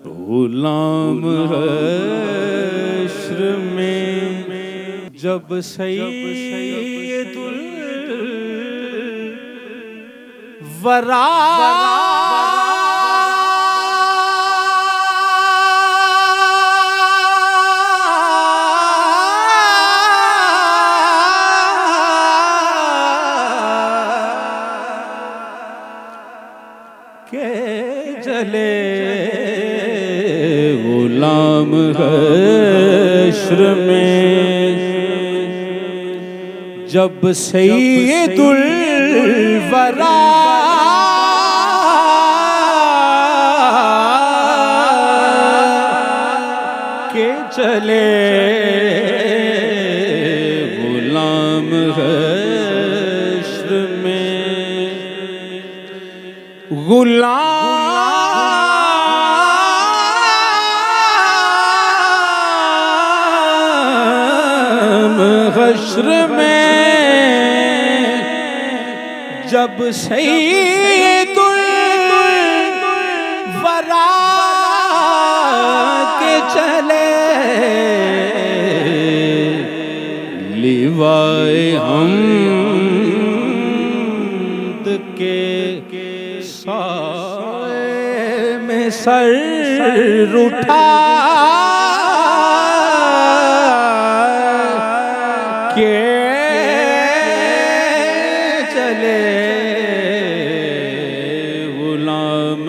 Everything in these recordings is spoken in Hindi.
गुलाम हश्र में जब सैयदुल वरा के जले गुलाम हश्र में जब सैयदुल वरा के चले गुलाम हश्र में हश्र में जब सैयदुल वरा के चले लिवाए हमद के साए में सर उठा के चले गुलाम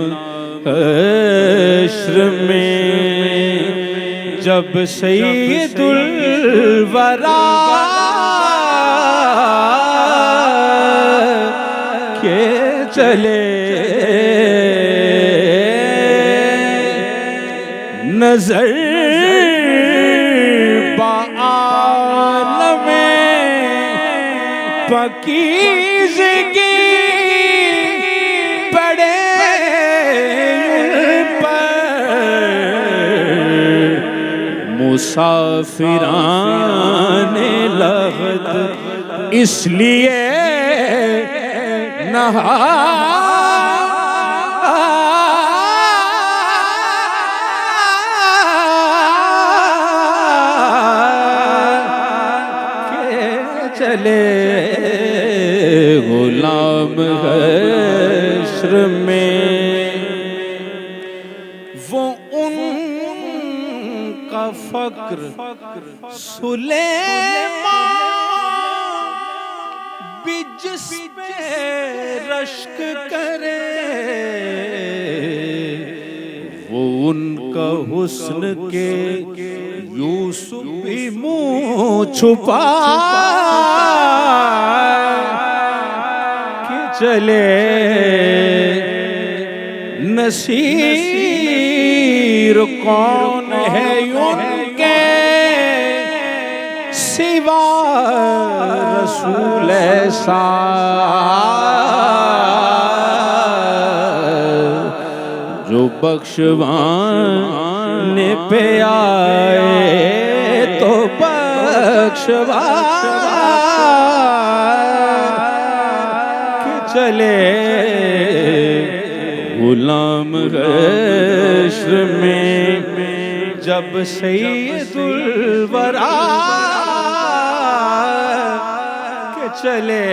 हश्र में जब सैयदुल वरा के चले नजर पकीज़गी पड़े पर मुसाफिराने लगत इसलिए नहा चले गुलाम हश्र में वो उनका फक्र सुलेमान भी जिस पे रश्क करे वो उनका हुस्न के यूसुफ भी मुँह छुपा के चले नसीर कौन है उनके सिवा रसूल ऐसा जो बख्शवाने पे आए तो बख्शवा के चले गुलाम हश्र में जब सैयदुल वरा के चले